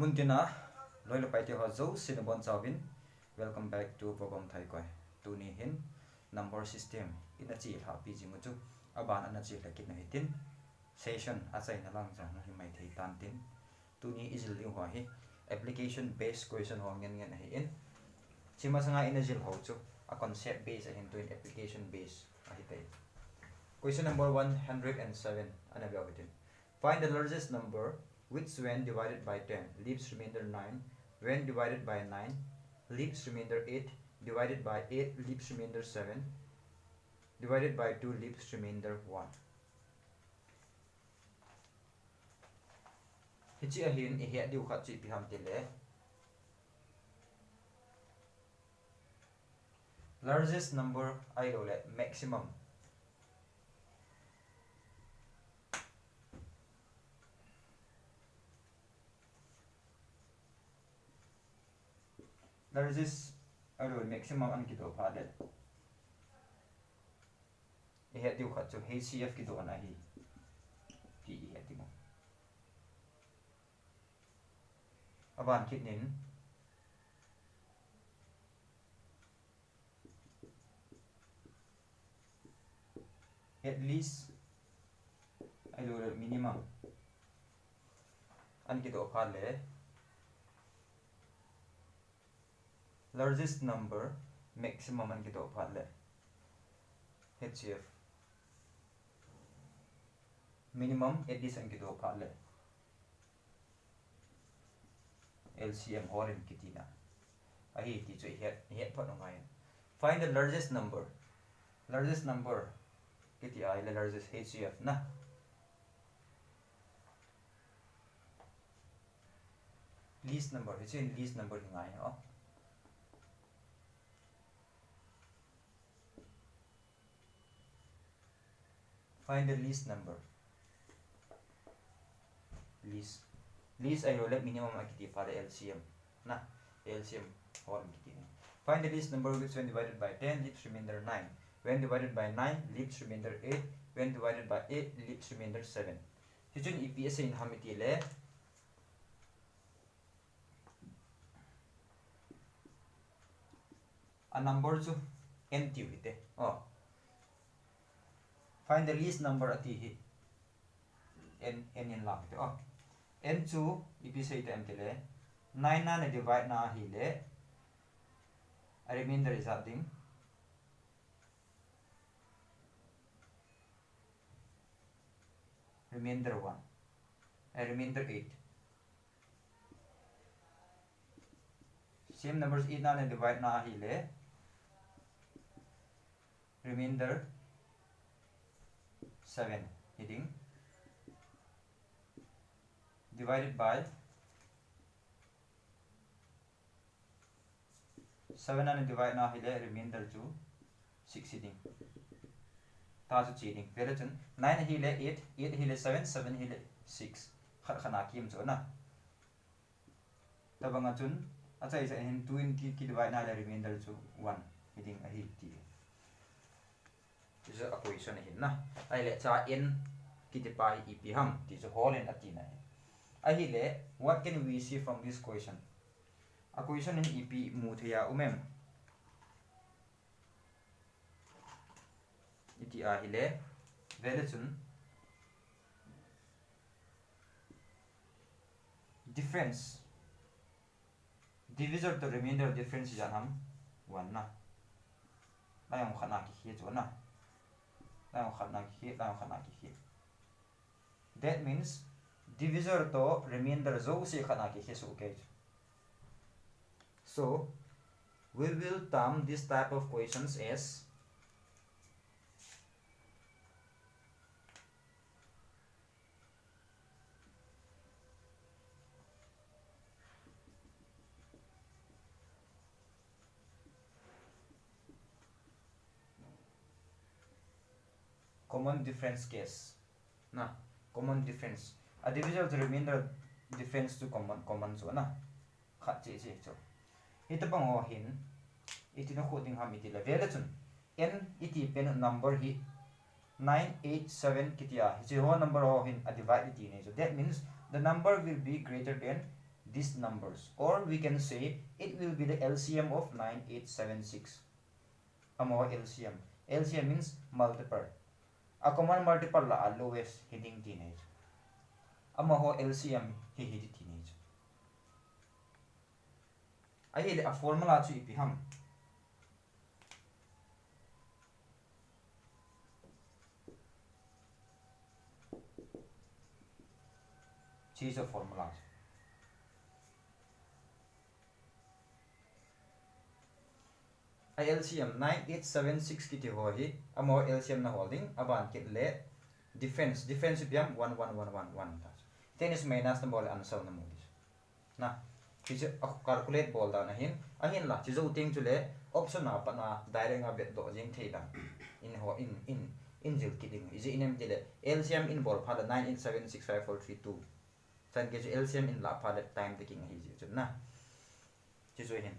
Muntina loilo paite ho zo sinabon chawin welcome back to Bobom Thai Koi tuni hin number system ina chi ha pi ji muchu aban ana chi la kin hitin session achai na lang jang hi mai thei tan tin tuni izil li ho hi application based question ho ngen ngen hi in chima sanga ina jil ho chu a concept based a hin to application based a hi tai question number 107 ana ga hitin find the largest number which when divided by 10 leaves remainder 9, when divided by 9 leaves remainder 8, divided by 8 leaves remainder 7, divided by 2 leaves remainder 1. Hichi ahin ihya diu khat chi piham tile largest number I role maximum largest aro maximum an kito phale ihya diu khat chu HCF kito an ahi ti ihya ti mo aban kitnin at least alo minimum an kito phale largest number maximum an kito phale HCF minimum at least an kito phale LCM horin kitina ahi ti chu het phat ngai find the largest number kiti ai the largest HCF na least number which in least number ngai ho find the least number least I roll minimum akiti for the LCM na LCM or kiti find the least number which when divided by 10 leaves remainder 9 when divided by 9 leaves remainder 8 when divided by 8 leaves remainder 7 hichun EPS in hamiti le a number chu empty hite find the least number ati hi n in lang te n chu ipi sei te amtile 9 na divide na hi le a remainder is adding remainder 1 a remainder 8 same numbers 8 na divide na hi le remainder 7 heading divided by 7 and divide na hile remainder to 6 heading ta chu cheating relation 9 hile 8 hile 7 7 hile 6 khat khana kim chu na tabanga chun achai sa hin 20 ki divide na remainder to 1 heading a hi ti is a equation hin na ai le cha n kitipai ep ham ti chu whole in atina ahi le what can we see from this question a question in ep mu thaya umem iti ahi le relation difference divisor to remainder difference janam 1 na layong khana ki hi chu na that means divisor to remainder zo se khana ki he so okay so we will term this type of questions as common difference case na common difference a divisor to remainder difference to common so na khat che cho ita pang ho hin iti no coding ham iti la relation n iti pen number hi 987 kitia hi ho number ho hin a divide iti ne so that means the number will be greater than these numbers, or we can say it will be the LCM of 9876. Amo LCM. LCM means multiple. A common multiple la lowest hitting teenage. Amo LCM he hit teenage. I hit a formula to ipiham. Choose a formula. LCM 9876 kiti ho hi amo LCM na holding aban kit le defense biam 11111 ta tennis minus na ball answer na modis na kisi calculate ball da na ahin la chizo ting chule option na pa na direct nga bet do jing theida in ho in jil kidding is inem tile LCM in ball pha 98765432 chan ke LCM in la pha time taking hi ji na chizo hin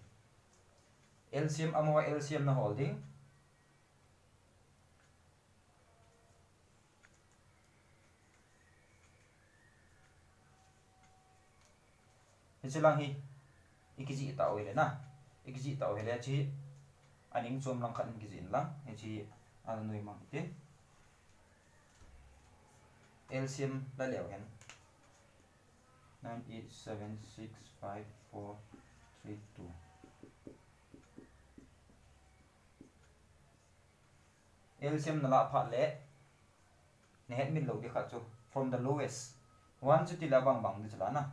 LCM amo LCM na holding hichilang hi ikiji ta oile na ikiji ta oile chi aning chom lang khan ikiji lang chi an noi mang te LCM la lew hen 98765432 LCM na la pha le ne het min lo di kha chu from the lowest 1 chu ti la bang di chala na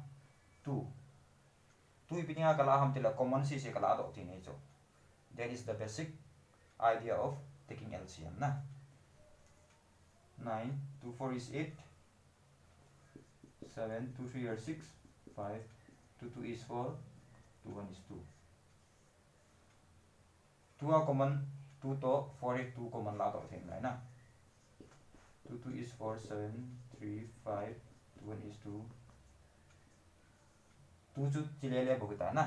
2 ipininga kala ham tila common si se kala do ti ne chu that is the basic idea of taking LCM na 9 2 4 is 8 7 2 3 are 6 5 2 2 is 4 2 1 is 2 2 are common 2 to 4 is 2 common la do thing lai na 2 2 is 4 7 3 5 2 1 is 2 2 chu chilele bogta na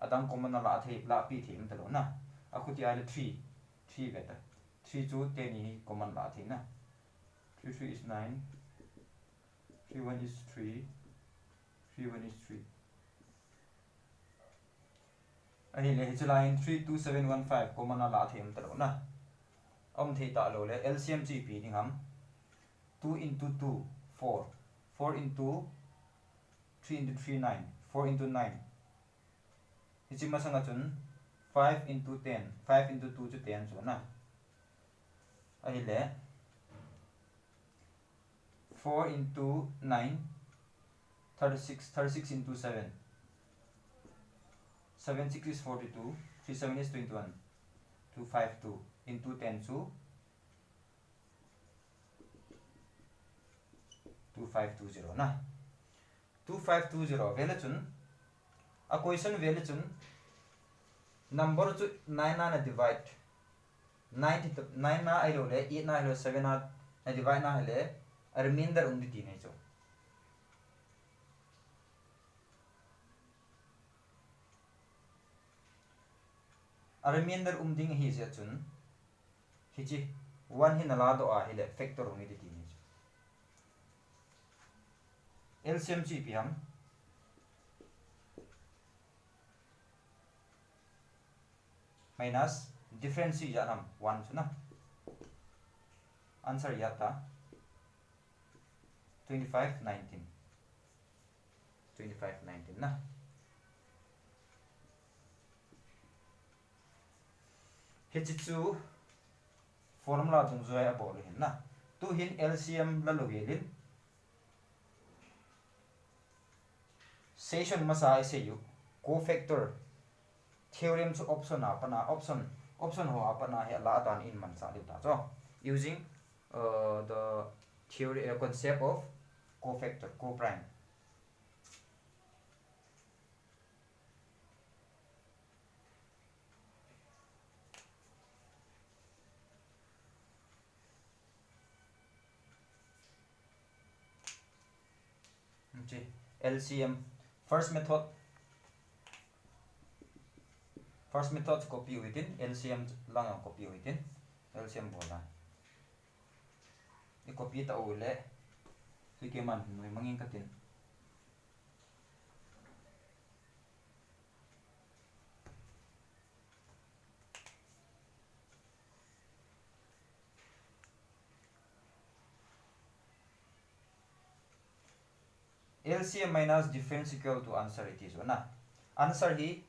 adang common la thei la pi thim talo na akuti ai 3 beta 3 chu te ni common la thei na 3 3 is 9 3 1 is 3 3 1 is 3 ani le hi line 32715 common la them talo na om thei ta lo le LCM chi pi ding ham 2 into 2 4 4 into 3 into 3 9 4 into 9 hi chi masanga chun 5 into 10 5 into 2 chu 10 chu na ai le 4 into 9 36 into 7 7 6 is 42 3 7 is 21 252 into 10 chu 2520 na 2520 value chun a question value chun number chu 9 na divide 9 na ai lo le 8 na ai lo 7 na divide na le remainder undi ti nei chu remainder ding hi se chun hi chi 1 hi na la do a hi le factor undi ti nei chu LCM chi pi ham minus difference ya nam 1 chu na answer ya ta 2519 na H2 formula tung zo ya bol hin na tu hin LCM la logelin session masa ise yu cofactor theorem chu option apana option ho apana he la tan in man sa de ta so using the theory concept of cofactor coprime LCM first method copy within LCM lang ang copy within LCM bola i copy ta ule sige man may mangin katin LCM minus difference equal to answer it is na answer hi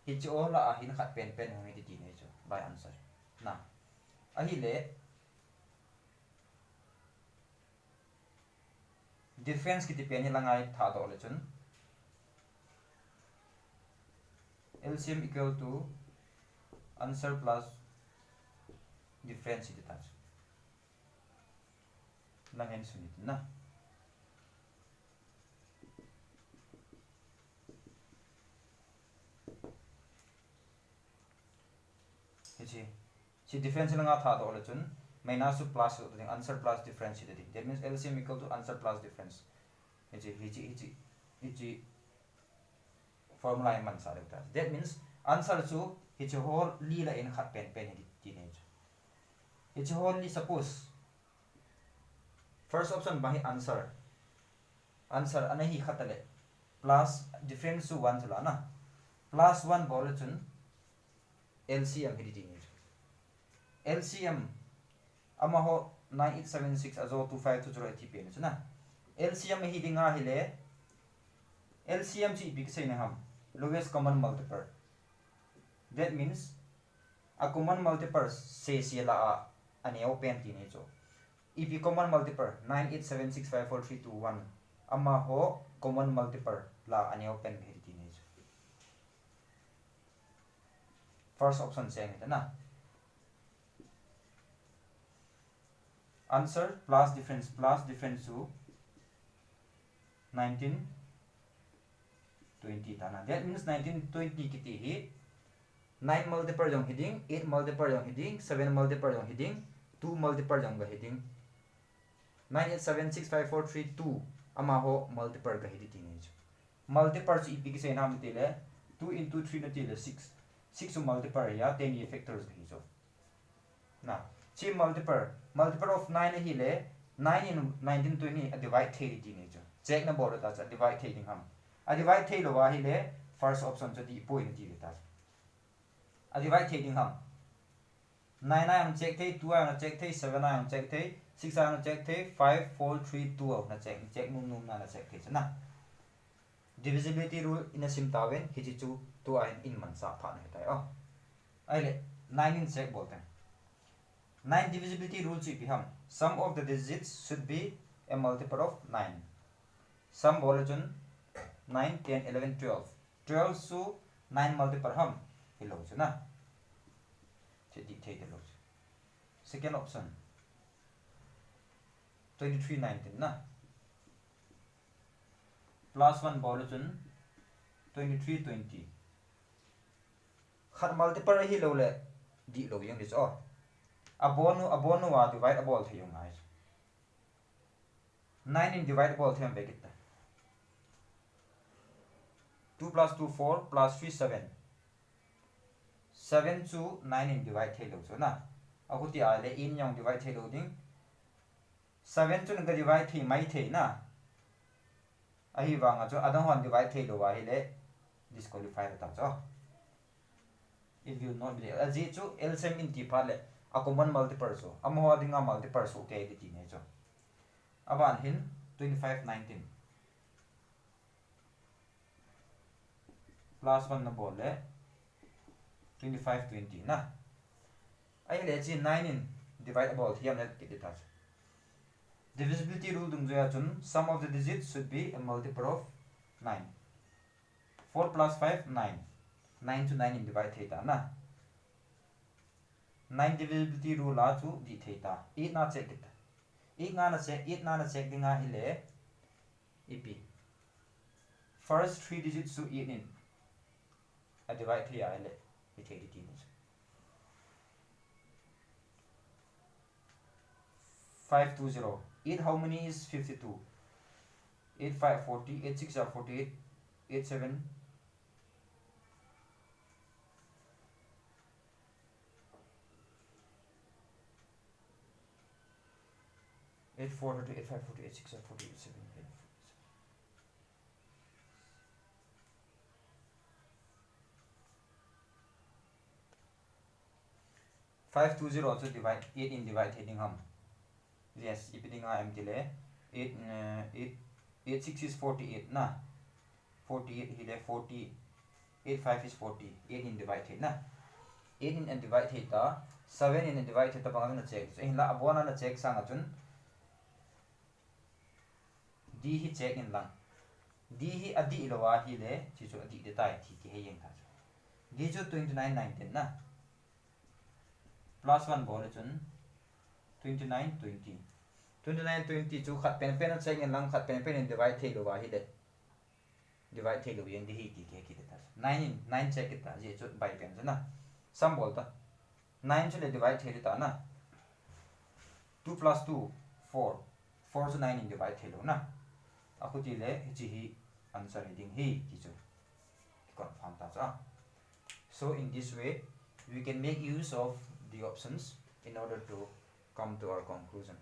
chu la a hin khat pen pen hoi ti ne chu by answer na a hi le difference ki ti pen hi langai tha do le chun LCM equal to answer plus difference it ta lang hen sunit na si difference langa tha do le chun minus plus answer plus difference it that means LCM equal to answer plus difference hi formula man sa ta that means answer chu hi whole li la in khat pen pen ti ne hi whole li suppose first option bahi answer ana hi khatale plus difference to 1 chula na plus 1 bol chun LCM hi ti ne LCM ama ho 9876 azo 2520 ti pen chuna LCM hi dinga hi le LCM chi big say na ham lowest common multiple that means a common multiple say la ani open ti ne cho if you common multiple 98765431 ama ho common multiple la ani open hi ti ne first option say na answer plus difference to 1920 tana that means 1920 kiti hi 9 multiple jong heading 8 multiple jong heading 7 multiple jong heading 2 multiple jong ga heading 98765432 ama ho multiple ga heading teenage multiple chi ipik se nam tile 2 into 3 na tile 6 to multiple ya 10 factors ga hi so na chi multiple of 9 hi le 9 in 1920 divide 3 teenage check na board ta divide 3 ding ham divide 3 lo wa hi le first option cho di point ti ta divide 3 ding ham 9 I am check 2 I am check 7 I am check 6 I am check 5 4 3 2 na check num na check na divisibility rule in a sim tawen hi chu 2 I in man sa pha na ta ai le 9 in check bolte 9 divisibility rule chi pi ham sum of the digits should be a multiple of 9 sum bole chun 9 10 11 12 su 9 multiple ham hello chuna che dictate hello second option 23 19 na plus 1 bole chun 23 20 khat multiple hi lo le di lo yang dis abonu wa divide abol thayong ai 9 in divide abol thayong begit 2 plus 2 4 plus 3 7 7 to 9 in divide thaylo so na akuti ale in yang divide thaylo ding 7 to nga divide thi mai thei na ahi wanga cho adang hon divide thaylo wa hi le disqualify ta cho it will not be aji chu LCM in ti pa le a common multiple so amho adinga multiple so ke di ne cho aban hin 25 19 plus 1 na bole 25 20 na ai le chi 9 in divisible thiam na ti ta divisibility rule dung ja chun sum of the digits should be a multiple of 9 4 plus 5 9 9 to 9 in divide theta na 9 divisibility rule la chu di theta 8 na check it 8 na na check dinga hile ep first 3 digits to 8 in a divide theta hile it theta ti 520 8 how many is 52 8 5 40 8 6 are 48 8 7 8 4 8 5 40 8 6 40 8 7 8 520 also divide 8 in divide heading ham yes if it I am delay 8 8 6 is 48 na 48 hile 40 8 5 is 40 8 in divide na 8 in and divide ta 7 in and divide ta pangang na check so in la abona na check sang achun d hi check in lang d hi adi lowa hi le chi chu adi de tai thi ki he yeng tha d chu 29 19 na plus 1 bol chun 29 20 29 20 chu khat pen pen check in lang khat pen pen in divide the lowa hi le divide the lo yeng di hi ki ke ki de ta 9 in 9 check it ta ji chu by pen na sum bol ta 9 chu le divide the ta na 2 plus 2 4 4 to 9 in divide the lo na akuti le ji hi answer heading hi ki chu confirm ta cha so in this way we can make use of the options in order to come to our conclusion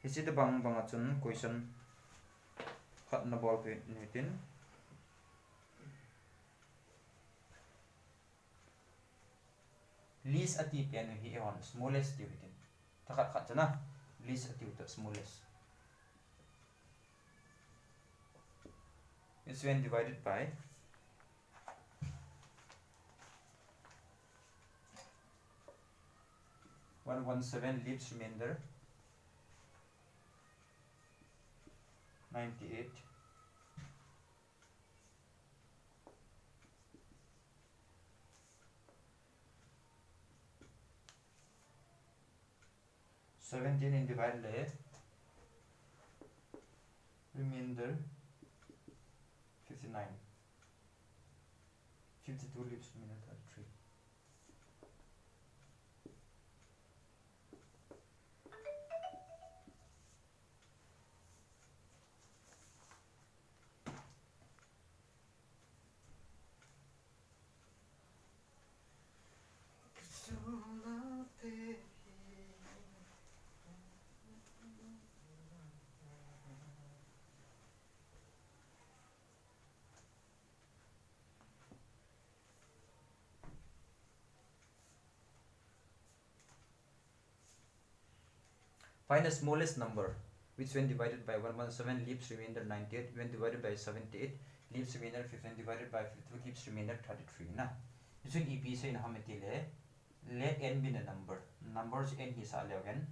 hisi de bang bang achun question khat na bol pe nitin least ati pian hi on smallest division takhat khat chana least ati to smallest is when divided by 117 leaves remainder 98 17 in divide le remainder 59 52 leaves remainder 33 Find the smallest number which when divided by 117 leaves remainder 98 when divided by 78 leaves remainder 15 divided by 52 leaves remainder 33 na so ep se na hameti le let n be the number numbers n hi sa le again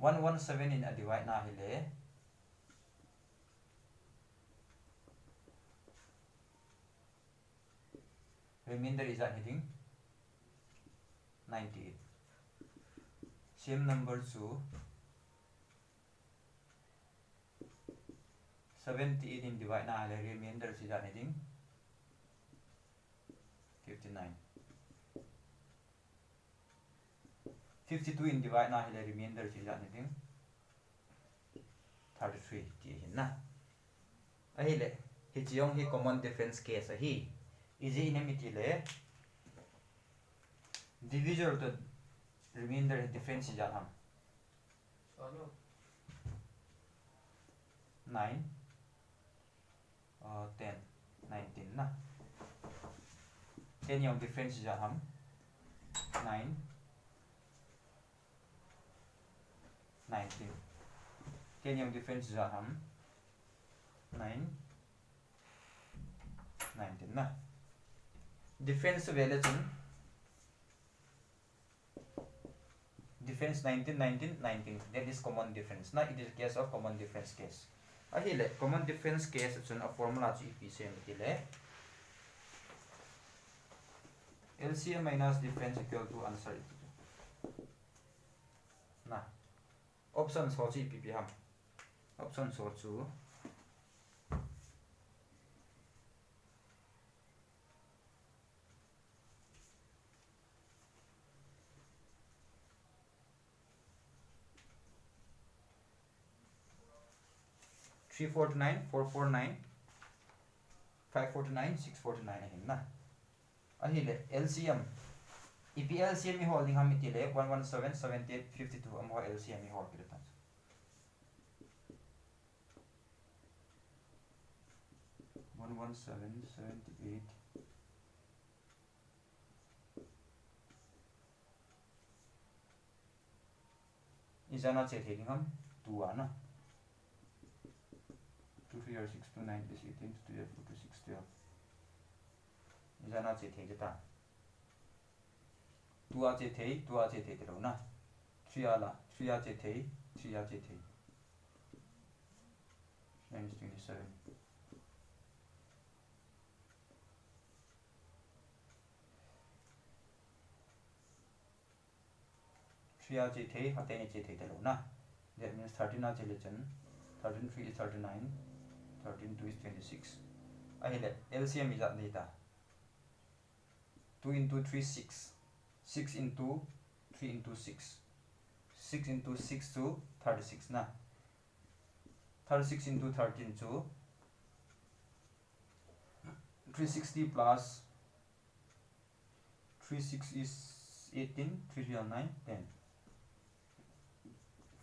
117 in a divide na hi le remainder is a heading 98 same number to 78 in divide na le remainder is a heading 59 52 in divide na le remainder is a heading 33 ti hin na ahi le hi chiong hi common difference case hi is inamity le divisor to remainder difference is ham 9 10 19 na 10 yung difference is ham 9 19 10 yung difference is ham 9 19 na difference value chun difference 19 19 19 that is common difference na it is case of common difference case ahile common difference case chun a formula chu ep same tile LCM minus difference equal to answer na option so chi pp ham option so chu 349 449 549 649 hin na ahile LCM EP LCM hi holding ham itile 117 78 52 am ho LCM hi hold kirta 117 78 is ana che thing ham 2 ana here 6 to 9 is 18 to 12 to 6 12 jana che the ta 2 a che the 2 a che the lo na 3 a la 3 a che the 3 a che the minus 27 3 a che the ha te ni che the lo na that means 13 a che le chen 13 3 is 39 13 2 is 26 ahile LCM is at data 2 into 3 6 6 into 3 into 6 6 into 6 to 36 na 36 into 13 to 360 plus 36 is 18 3 3 9 10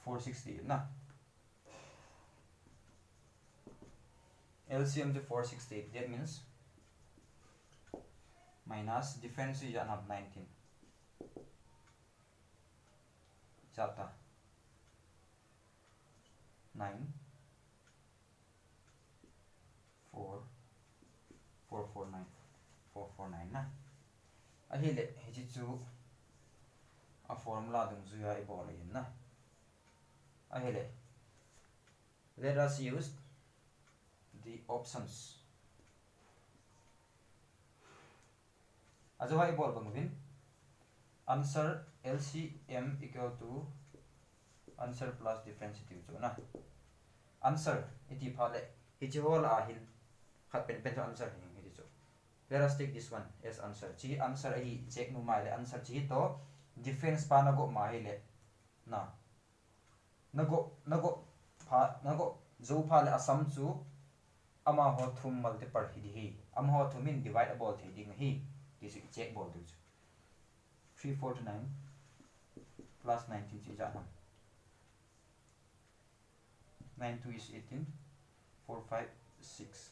460 na LCM to 468 that means minus difference is an 19 jata 9 4 449 449 na ahile hiji chu a formula dung zu ya ibol yin na ahile let us use the options ajo ibol bangwin answer LCM equal to answer plus difference chu na answer iti phale hiji hol a hin khat pen pen answer hin hiji chu let us take this one as answer chi answer hi check nu mai le answer chi to difference pa na go ma hi le na nago zo pha le asam chu ama ho thum multiple hi am ho thum in dividable thi ding hi this is check bol du 349 plus 19 chi ja 92 is 18 456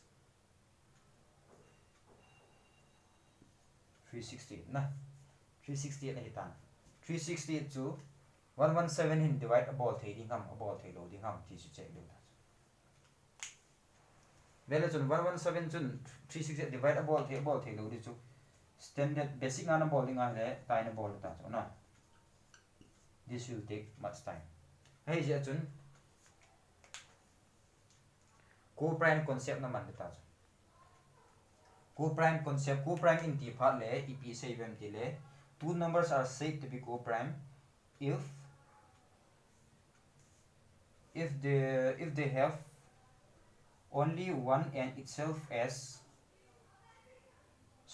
368 na 368 na hitan 368 to 117 in dividable thi ding ham about thi lo ding ham thi si check do vele chun 117 chun 368 dividable thi about thi lo di chu standard basic ana bowling ale taina ball ta na this will take much time hey je chun co-prime concept na man ta co-prime concept co-prime in t pha le ep savem ti le two numbers are said to be co-prime if they have only one and itself as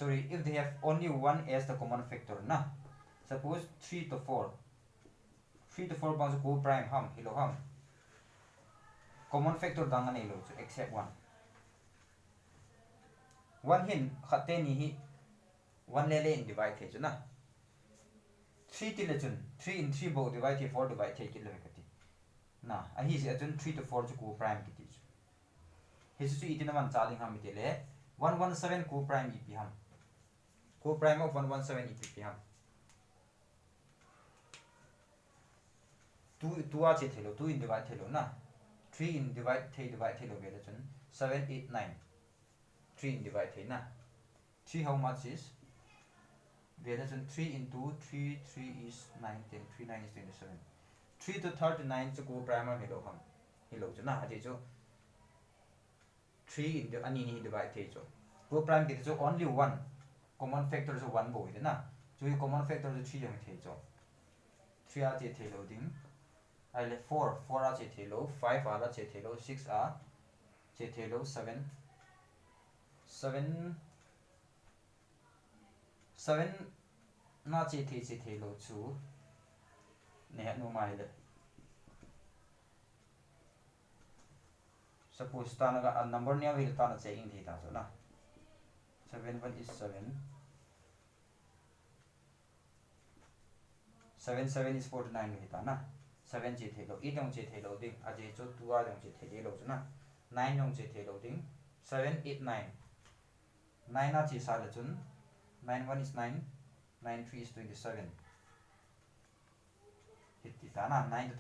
if they have only one as the common factor na suppose 3 to 4 bang co-prime ham hilo ham common factor dang ani lo except one hin khate ni hi one le in divide the na 3 ti le chun 3 in 3 bo divide 4 divide the ki le kati na a hi se chun 3 to 4 chu co-prime ki ti hi su itina man chaling ham ti le 117 co-prime ep ham co-prime of 117 ep ham 2 a che thelo 2 in divide thelo na 3 in divide thelo vele chun 7 8 9 3 in divide the na 3 how much is vele chun 3 into 3 3 is 9 10 3 9 is 27 3 to 39 chu co-prime hilo ham hilo chu na ati chu 3 into ani ni divide the chu co-prime ki chu only one common factor is 1 bo ide na chu common factor is 3 yang the chu 3 a che thelo ding I le 4 a che thelo 5 a la che thelo 6 a che thelo 7 na che thelo chu ne no mai le suppose ta na a number ne will ta na che in thi ta so na 7 1 is 7 7 7 is 49 hi ta na 7 che thelo 8 yong che thelo ding a je chu 2 a yong che thelo chu na 9 yong che thelo ding 7 8 9 9 a chi sa la chun 9 1 is 9 9 3 is 27 hit ta na 9 to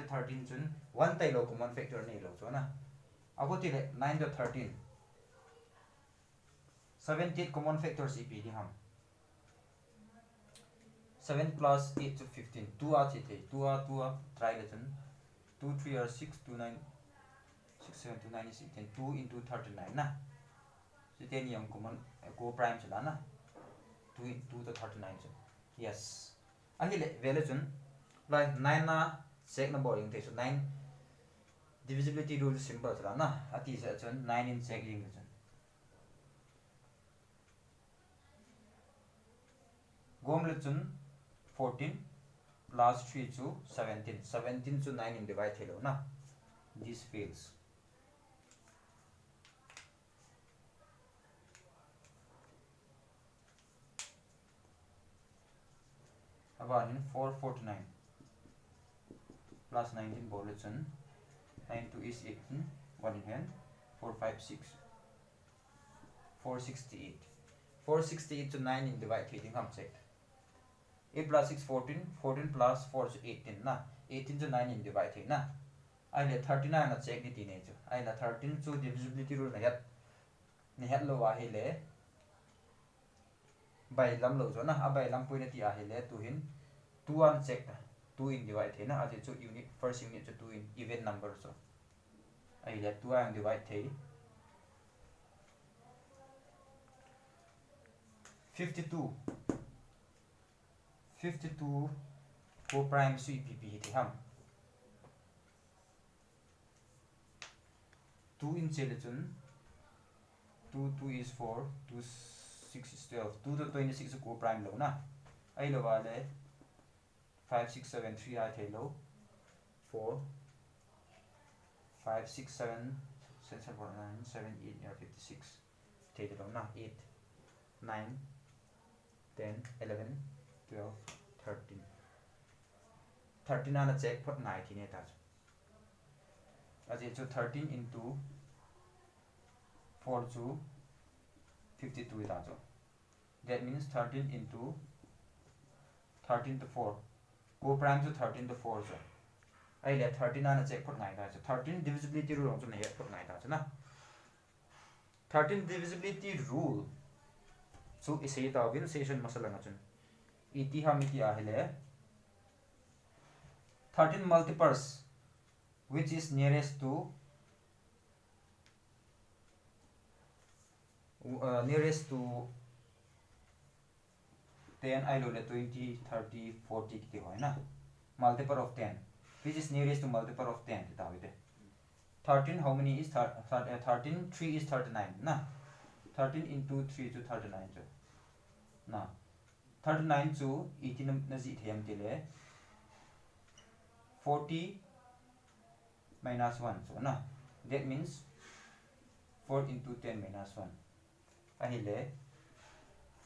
13 chun 1 tai lo common factor nei lo chu na Abo tile 9 to 13. 17 common factor CP di ham. 7 plus 8 to 15. 2 a tite. 2 a try leton. 2 3 or 6 2 9 6 7 2 9 is 18. 2 into 39 na. So 10 yang common go prime chala na. 2 into the 39 so. Yes. Ahile value like 9 na check na boring te so 9 divisibility rule simple chala na. Ati sa chon 9 in check ring chon. Gom le chon 14 plus 3 to 17. 17 to 9 in divide hello na. This fails. About 449 plus 19 bulletin 9 2 is 18 1 in hand 456 468 468 to 9 in divide heading हम check 8 plus 6 14 14 plus 4 is 18 na 18 to 9 in divide heading na अहिले 39 na check di teenage अहिले 13 to divisibility rule na het lo अहिले by lam lo zo na abai lam point ti अहिले to hin 2 an check 2 in divide the na ati so unit first unit to 2 in even number so अहिले 2 an divide the 52 को prime su pp thi ham 2 in chele 2 2 is 4 2 6 is 12 2 to 26 को prime lo na ai lo wale 5 6 7 3 I the lo 4 5 6 7 7 9 7 8 56 the lo na 8 9 10 11 12 13 13 ana check put 19 eta as it to 13 into 4 to 52 eta so that means 13 into 13 to 4 go prime to 13 to 4 so ai le 13 ana check put 9 eta so 13 divisibility rule also na here put 9 eta so na 13 divisibility rule so ise ta win session masala na chun iti hamiti ahile 13 multiples which is nearest to 10 I lo le 20 30 40 kiti hoy na multiple of 10 which is nearest to multiple of 10 ta hoite 13 how many is 13 3 is 39 na 13 into 3 to 39 so na 39 to 18 na ji them tile 40 minus 1 so na that means 4 into 10 minus 1 ahile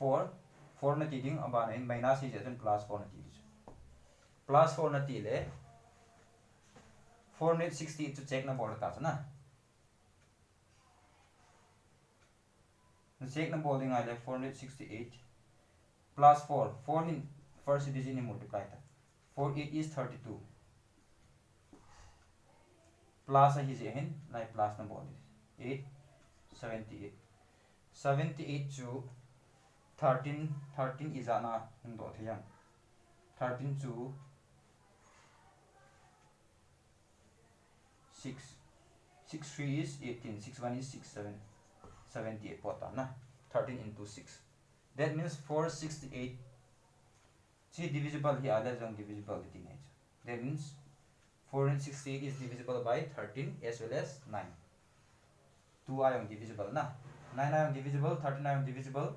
4 na tiding abana in minus is then plus 4 na tiding plus 4 na tile 460 to check na board ta na check na boarding ahile 468 plus 4 in first digit in multiply ta 4 8 is 32 plus a his in like plus na board 8 78 to 13 is ana ndo thiam 13 to 6 3 is 18 6 1 is 6 7 78 pota na 13 into 6 that means 468 see divisible here other than divisible the teenage that means 468 is divisible by 13 as well as 9 2 are divisible na 9 are divisible 13 are divisible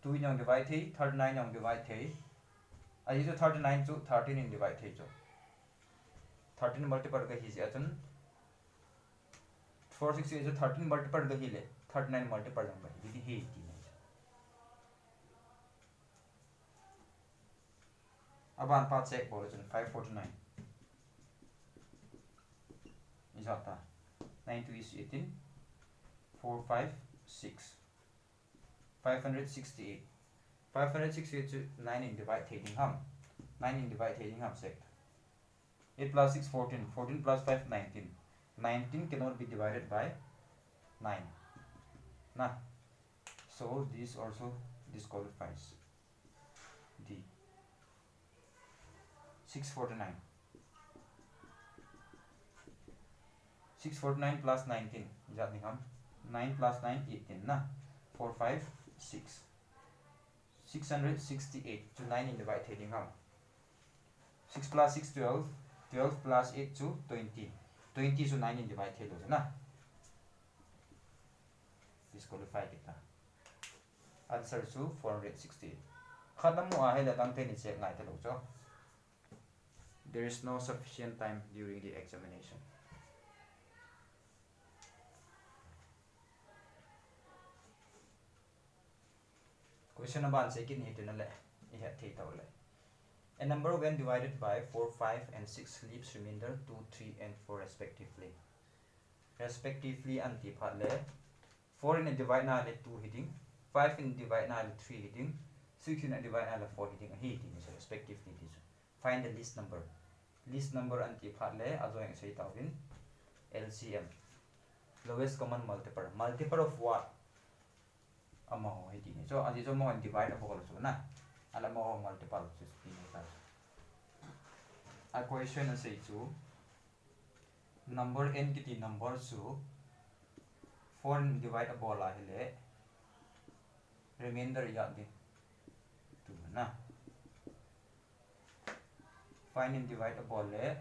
2 in divide 39 in divide 3 I use 39 to 13 in divide 3 13 multiple ka hi atan 468 is 13 multiple ka hi le 39 multiple ka hi hi aban pa check bol 549 is आता 92 is 18 456 568 568 to 9 in divide heading ham 9 in divide heading ham check 8 plus 6 14 14 plus 5 19 19 cannot be divided by 9 na, so this also disqualifies. D. 649. 649 plus 19 jat ni ham 9 plus 9 18 na, 4 5 6 668 to 9 in the right heading ham. 6 plus 6 12, 12 plus 8 to 20, 20 to 9 in the right heading na, disqualify kita. Answer to 468. Khadam mo ahela tang te ni check ngai te lo cho. There is no sufficient time during the examination. Question number 1 second hit na le iha thei taw le. A number when divided by 4 5 and 6 leaves remainder 2 3 and 4 respectively. Respectively anti phat le 4 in divide na le 2 hitting, 5 in divide na le 3 hitting, 6 in divide na le 4 hitting hitting is respectively this. Find the least number. Least number anti phat le ajoing sei tawin LCM, lowest common multiple. Multiple of what? Amaho hitting. So as is mo divide abo ko so na. Alam mo multiple so a question na say to number n kiti number so 4 divide abo la hele remainder ya din 2 na. Find and divide abo le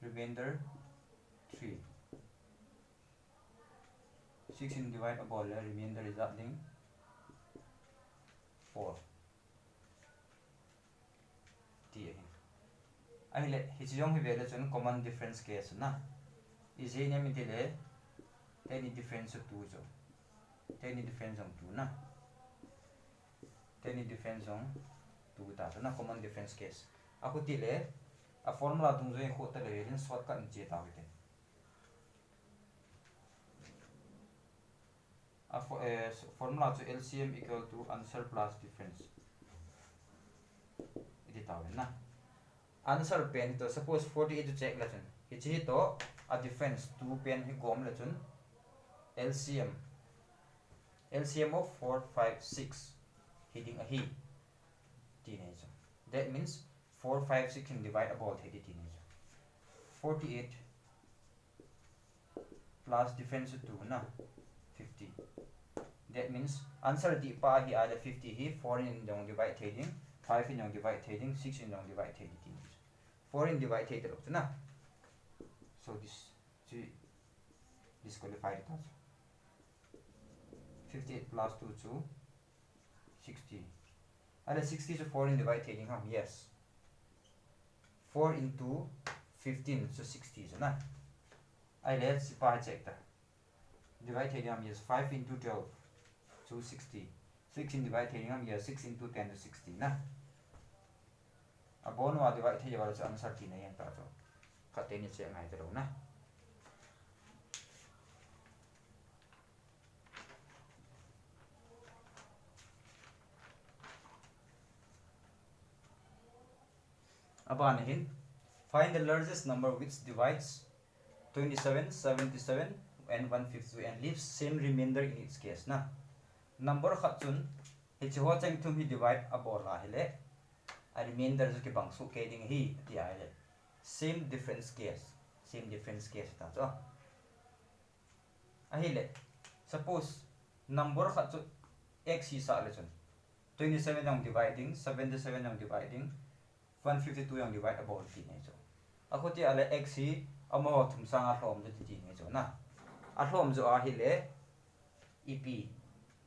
remainder 3. 6 in divide abo le remainder resulting 4. Ahile hichiyong hi vele chun common difference case na. Ije nya mi dile any difference of 2 jo. Any difference on 2 na. Any difference on 2 ta na common difference case. Aku tile a formula dung jo ho ta le in shortcut ni che ta wi. Formula to LCM equal to answer plus difference. Iti tawin na. Answer pen to suppose 48 to check lesson. Ichi to a difference 2 pen hi gom lesson. LCM. LCM of 4 5 6 hitting a he teenager. That means 4 5 6 can divide about he teenager. 48 plus difference 2 na 50. That means answer di pa hi ada 50 hi 4 in dong divide heading, 5 in dong divide heading, 6 in dong divide heading. 4 in divide heading na. So this disqualified it also. 58 plus 2 to 60. Ada 60 to 4 in divide heading ham. Yes. 4 into 15 so 60 so na. I let's check that. Divide heading ham yes 5 into 12 to 60. 6 in divide heading ham yes 6 into 10 to 60 na. Abon wa divide heading wala sa answer tin na yan ta so. Kate ni check ngai taro na. Aban hin find the largest number which divides 27, 77 and 152 and leaves same remainder in its case na. Number khatun hichi ho chang thum hi divide abor la hele a remainder ju ki bangsu ke ding hi ti ai le same difference case ta so a hele suppose number khatun x hi sa le chun 27 ang dividing 77 ang dividing 152 ang divide abor ti ne so akoti ale x hi amo thum sanga hlom ju ti ne so na a hlom jo a hele ep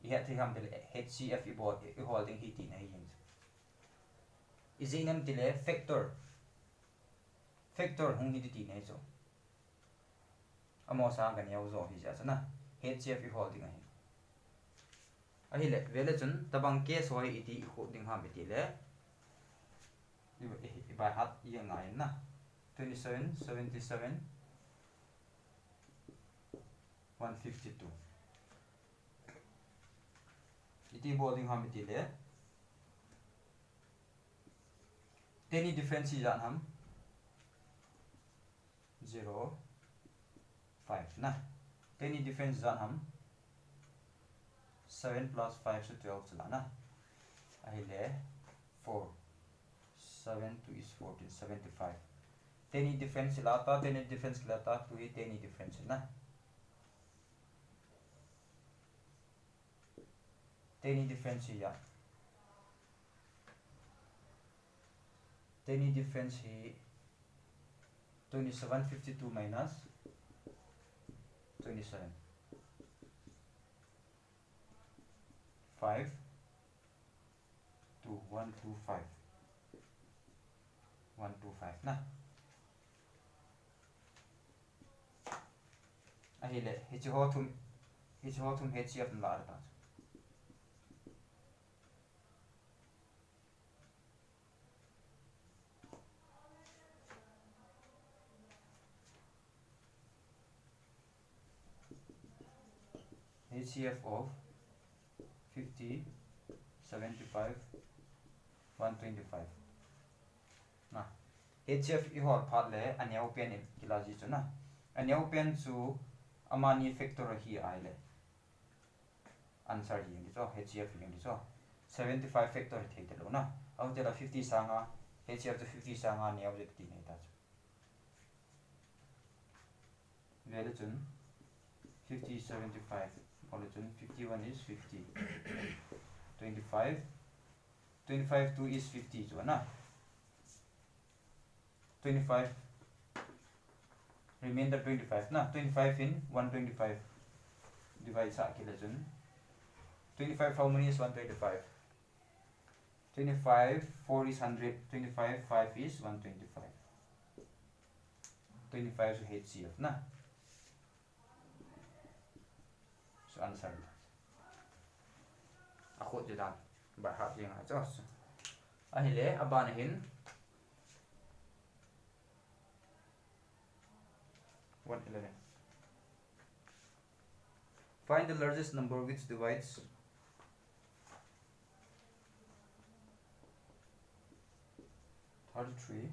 iha thi ham dele HCF ibot I holding hiti na yin izinam dele factor hung hiti ti ne so amo sa gan yaw zo hi ja na HCF I holding ai ahile vele chun tabang case hoi iti holding ham iti le by hat yang ngai na 27 77 152 iti boarding ham iti le any difference hi jan ham 0 5 ना तेनी difference जान हम 7 plus 5 से 12 चला ना अहिले 4 7 2 is 14 75 Theni difference लाता तेनी difference लाता तो ही तेनी डिफरेंस है ना तेनी डिफरेंस या तेनी डिफरेंस ही 2752 minus 27 5 2 125 125 ना अहिले HCF HCF ला रहा HCF of 50 75 125 ना HCF इहो फाट ले अन्य ओपन किलाजी चुना अन्य ओपन चु अमानी फैक्टर ही आइले आंसर ही तो HCF ही तो 75 फैक्टर थे ते लो ना अब तेरा 50 सांगा HCF तो 50 सांगा ने ऑब्जेक्ट दी नहीं था वैल्यू चुन 50 75 और चुन 51 is 50 25 25 2 is 50 जो ना 25 remainder 25 ना 25 in 125 divide sa ke chun 25 how many is 125 25 4 is 100 25 5 is 125 25 so HCF na so answer ako jidan ba ha jing a chos ahile abana hin 111 find the largest number which divides 33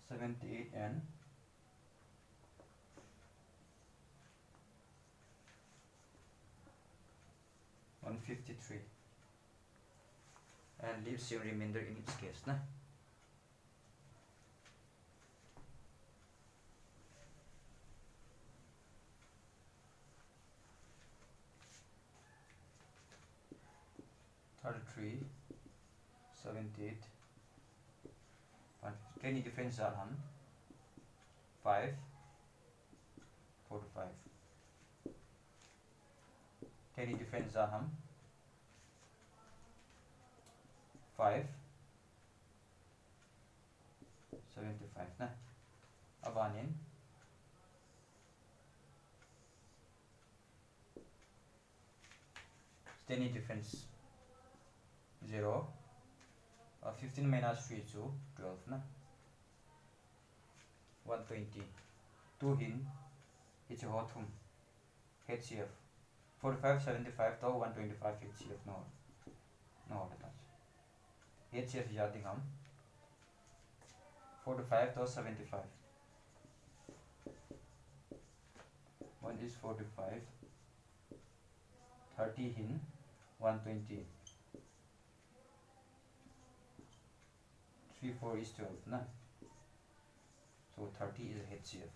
78 and 153 and leaves your remainder in each case na 33 78 150 any difference are हम 5 45 any difference are हम 5 75 ना अब आनें any difference 0 15 minus 3 to 12 na 120 2 hin it's a hot home HCF 45 75 to 125 HCF no that's HCF याद हम 45 to 75 1 is 45 30 hin 120 3 4 is 12 na so 30 is HCF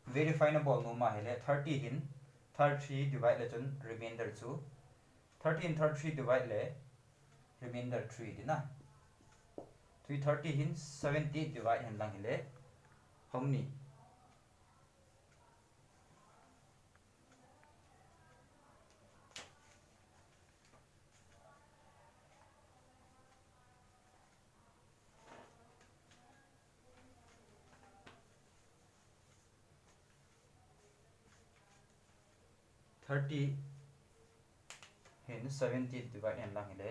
verifiable no ma hele 30 hin 33 divide le chun remainder chu 30 in 33 divide le remainder 3 di na 330 hin 70 divide hin lang hele हमनी 30 hen 70 divide and lang ile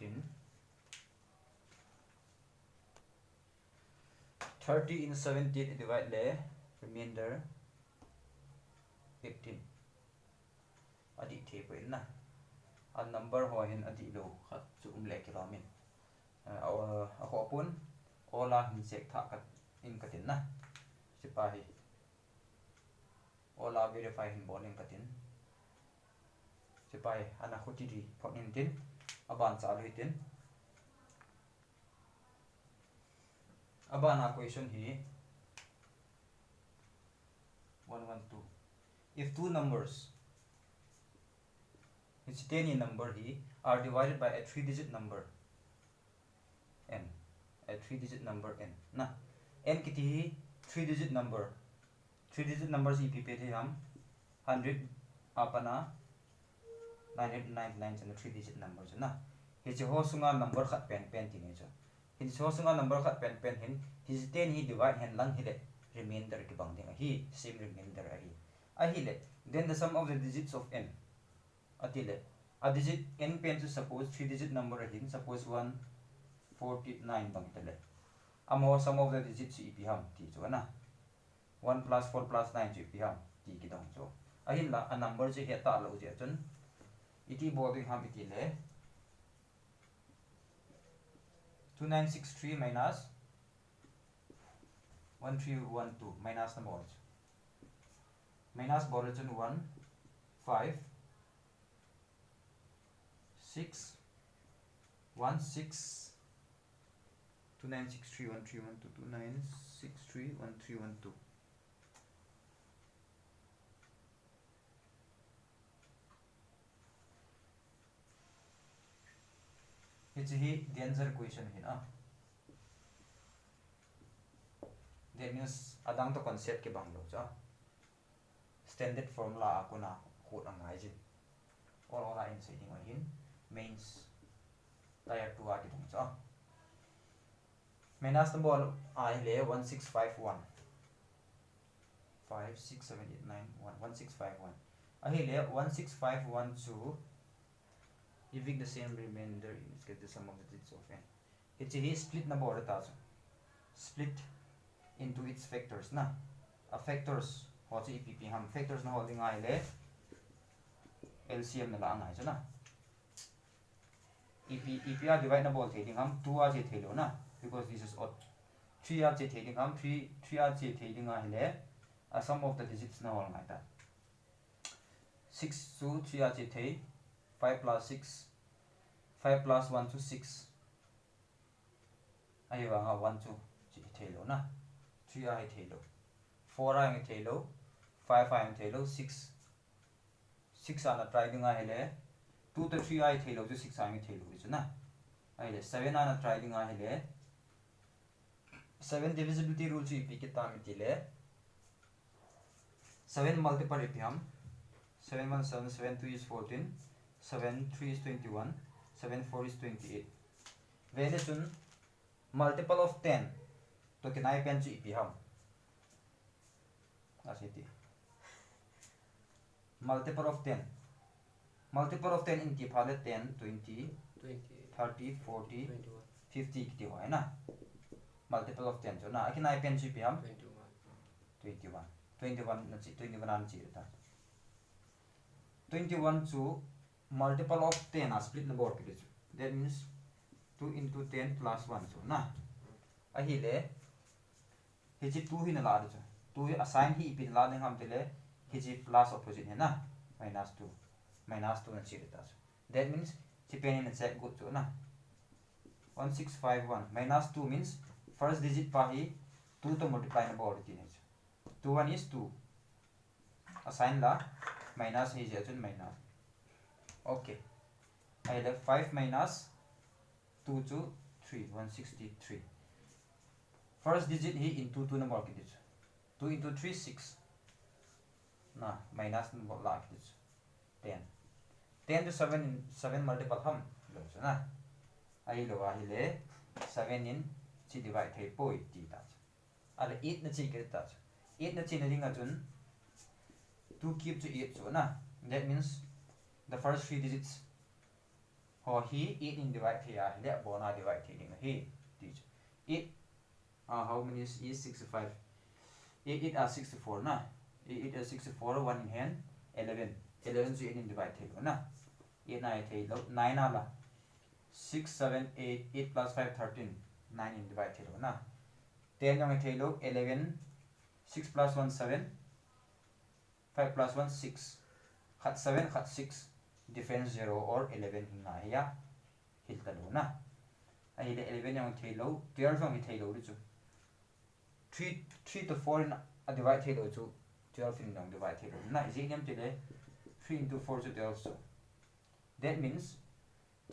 14. 30 in 17 divide le remainder 18 adi the po na a number ho hin adi lo khat chu le kilomin a ko pun ola hin sek tha kat in katin na sipahi ola verify hin boning katin sipai ana khutiri phonin tin aban chalu hitin abana question hi 112 if two numbers which 10 in number hi are divided by a 3-digit number n a 3-digit number n na n kiti 3-digit number 3-digit numbers if pe the ham 100 apana 999 chana 3-digit number chana hi che ho sunga number khat pen ti ne cha hi ho sunga number khat pen hin hi 10 hi divide hen lang hi le remainder ki bang ding hi same remainder a hi le then the sum of the digits of n atile a digit n pen to suppose 3-digit number hin suppose 149 bang tele amo sum of the digits if ham ti chu na 1 plus 4 plus 9 chu if ham ti ki dong chu a hin la a number che he ta lo je chun iti boarding ham iti le 2963 minus 1312 minus na board minus board chun 1 5 6 1 6 2963 1312 2963 1312 it's a danger question here that means adang to concept ke bang lo cha standard formula akuna khot angai jin or in setting hin mains tier 2 ati dong cha minus number I le 1651 5 6 7 8 9 1 1651 ahi le 1651 to evict the same remainder let's get the sum of the digits of n it's a split number ta split into its factors na a factors ho chi pp ham factors na holding ai le LCM na la ngai chana ep a divide na bol theding ham 2 a je thelo na because this is odd 3 a je theding ham 3 a je theding ai le a sum of the digits na hol ngai ta 6 to 3 a je thei 5 plus 6 5 plus 1 to 6 aywa nga 1 to chi thelo na 3 ai thelo 4 ai thelo 5 ai thelo 6 6 ana try dinga hele 2 to 3 ai thelo to 6 ai thelo chu na ai le 7 ana try dinga hele 7 divisibility rule chi pi ki ta mi ti le 7 multiple if ham 7 1 7 7 2 is 14 7 3 is 21 7 4 is 28 when chun multiple of 10 to kinai pen chi ip ham asiti multiple of 10 in ki phale 10 20 30 40 21 50 ki ho hai na multiple of 10 so na kinai pen chi ip ham 21 na chi 21 an chi ta 21 to multiple of 10 a split number ki chu that means 2 into 10 plus 1 so na a hi le hi chi 2 hi na la chu 2 assign hi pin la ne ham tele hi chi plus opposite he na minus 2 na chi ta chu that means chi pen in check go chu na 1651 minus 2 means first digit pa hi 2 to multiply number ti ne chu 2 1 is 2 assign la minus hi je chun minus okay I have 5 minus 2 to 3 163 first digit he into 2 number ki dis 2 into 3 6 na minus number la ki dis 10 to 7 multiple ham lo so na ai lo a hi le 7 in chi divide thei poi ti ta ala 8 na chi ke ta 8 na chi na ringa chun 2 cube to 8 so na that means the first 3 digits ho he 8 in divide the ya le bona divide the ding he teach it how many is 65 8 are 64 na 8 are 64 1 in hand 11 11 so 8 in divide the na 8 9 the 9 ala 6 7 8 8 plus 5 13 9 in divide the na 10 yang the 11 6 plus 1 7 5 plus 1 6 cut 7 cut 6 difference 0 or 11 hinga ya hil ta lo na ai le 11 yang the lo 12 yang the lo chu 3 to 4 in a divide the lo chu 12 in yang divide the lo na is in te le 3 into 4 to 12 so that means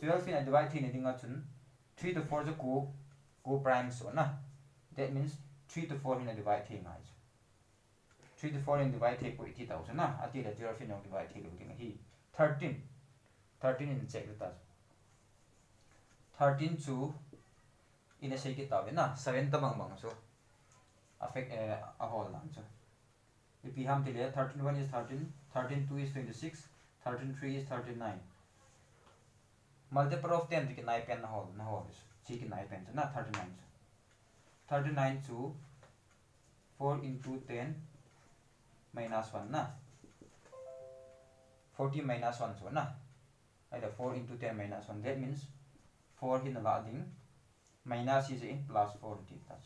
12 in a divide the ni dinga chun 3 to 4 to go prime so na that means 3 to 4 in a divide the ngai 3 to 4 in divide the ko 80,000 na ati le 12 in yang divide the lo ding hi 13 in check ta 13 to in a shake it ta na 7 ta mang mang so affect a whole lang so if we have the 13 1 is 13 13 2 is 26 13 3 is 39 multiple of 10 to 9 pen na whole so ki 9 pen na 39 so 39 to 4 into 10 minus 1 na 40 minus 1 so na either 4 into 10 minus 1 that means 4 hin la ding minus is in plus 4 ti ta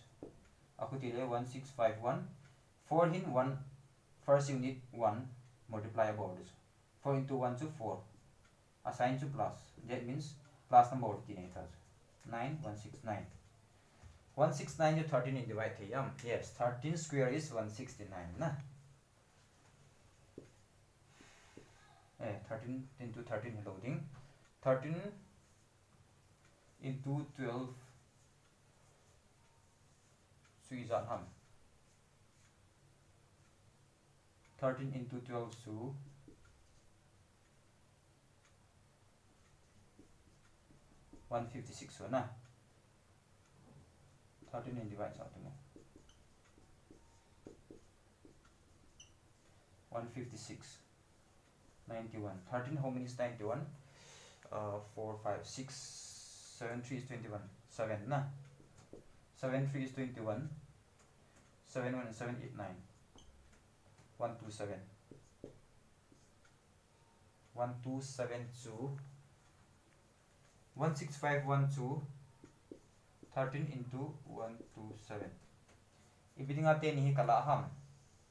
aku ti le 1651 4 hin 1 first unit 1 multiply about this 4 into 1 to 4 assign to plus that means plus number ti ne ta 9169 169 to 13 in divide the yes 13 square is 169 na 13 into 13 loading 13 into 12 so is at 13 into 12 so 156 so na 13 in divide out mo 156 91 13 how many is 91 4 5 6 7 3 is 21 7 na 7 3 is 21 7 1 and 7 8 9 127 127 16512 13 into 127 ibiding ate ni kala ham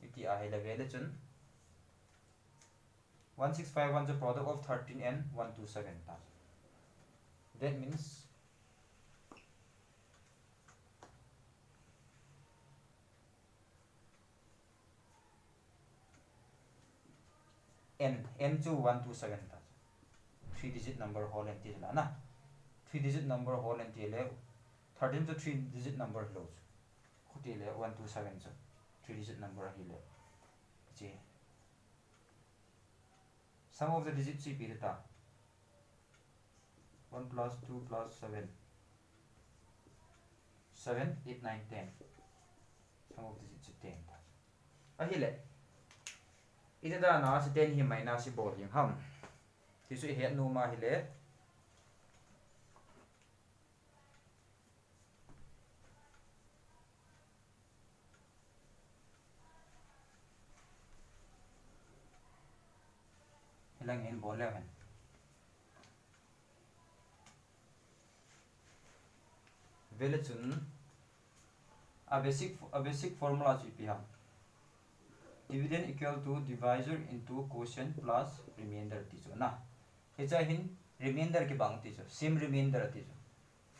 iti a hele vele chun 1651 is the product of 13 and 127 that means n to 127 3 digit number whole and tila na 3 digit number whole and tila 13 to 3 digit number lows khutile 127 so 3 digit number hile ji sum of the digits is pirita 1 plus 2 plus 7 7 8 9 10 sum of the digits is 10 ahile ida da na si 10 hi minus si bol yung ham ti su he nu ma hile hilang in bol 11 vele chun a basic formula chi pi ham dividend equal to divisor into quotient plus remainder ti chu na hecha hin remainder ki bang ti chu same remainder ti chu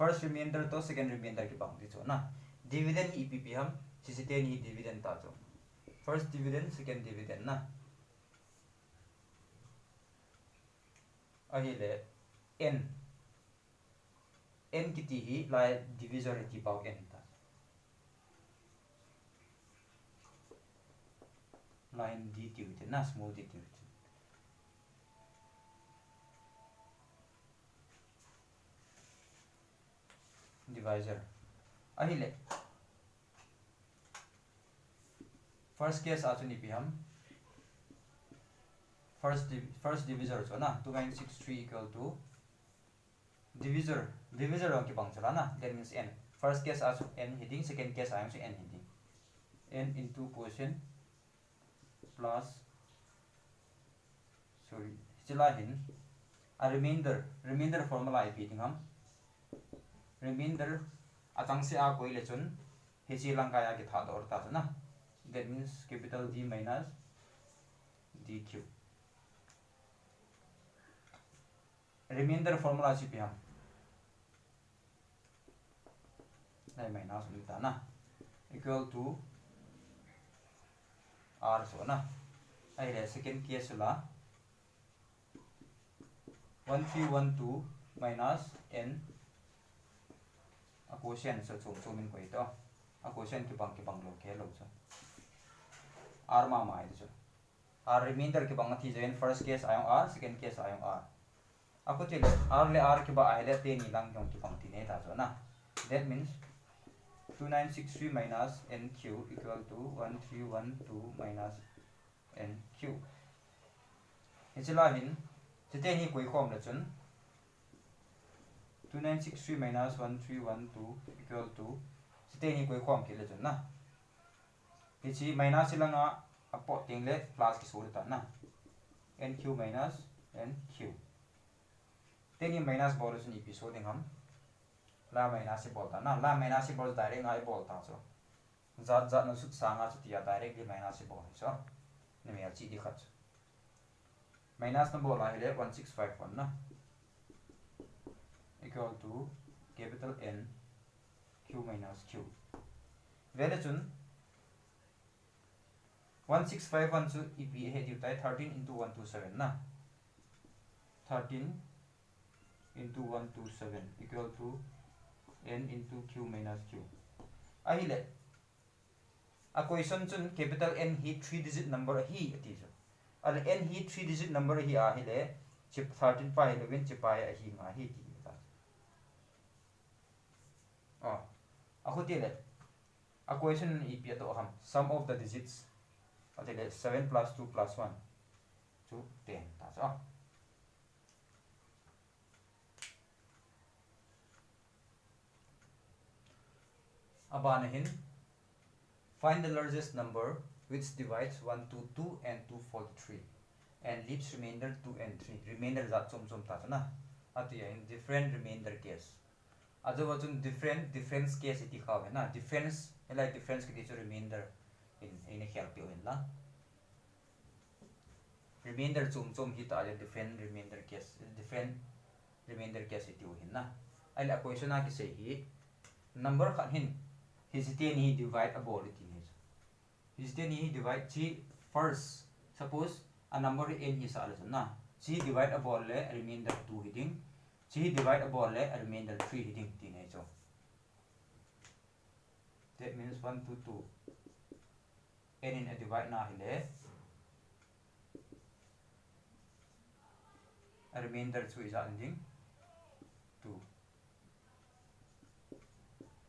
first remainder to second remainder ki bang ti chu na dividend epp ham sisite ni dividend ta chu first dividend second dividend na ahile n ki ti hi lai divisor ti pau n ta line d ti ut na small d ti ut divisor ahile first case achuni pi ham first divisor so na 2963 equal to divisor ang kibang chala na, that means n. First case as n heading, second case ayang si n heading. N into quotient plus chala hin a remainder formula IP tingham. Remainder atang si a koi le chun hichi lang kaya ki tha dor ta na. That means capital D minus dq. Remainder formula si piham. Nai minus ulta na. Equal to r so na. Ai le second case la 1312 minus n a quotient so min ko ito. A quotient ki bang lo ke lo so. R ma ma ito so. R remainder ki bang thi join first case ayong r, second case ayong r. Ako til r le r ki ba ai le te ni lang yong ki bang thi ne ta so na. That means 2963 minus nq equal to 1312 minus nq. Hichila hin chite ni koi khom la chun 2963 minus 1312 equal to chite ni koi khom ki la chun na. Hichi minus la nga apo ting le plus ki so ta na. nq minus nq. Teni minus bol chun episode ham. La minus bol ta na. La minus bol direct ngai bol ta so. Zat no sut sanga chu tia direct di minus bol so. Ni me chi di khat. Minus number la hele 1651 na. Equal to capital N q minus q. Value chun 1651 chu EP he diu tai 13 into 127 na. 13 into 127 equal to n into q minus q. Ahile a question chun capital N hi 3 digit number hi ati so. Al n hi 3 digit number hi ahile chip 13 pa 11 chip pa hi nga hi ti ta. Oh ako tile a question EP to ham sum of the digits atile 7 plus 2 plus 1 to 10 ta so. Abanahin, find the largest number which divides 1 to 2 and 2 4 to 3 and leaves remainder 2 and 3. Remainder zat chom ta na. Ati in different remainder case. Ajo wachun difference case iti khaw hai na. Difference like difference ki teacher remainder in help you in la. Remainder chom hit a different remainder case. Different remainder case iti hin na. Ai la question a ki say hi number khan hin his ni divide a ball it is. His ni divide chi first. Suppose a number n is also na. Chi divide a ball le remainder 2 hitting. Chi divide a ball le remainder 3 hitting tin hai so. That means 1 to 2. N in a divide na hile. A remainder 2 is ending 2.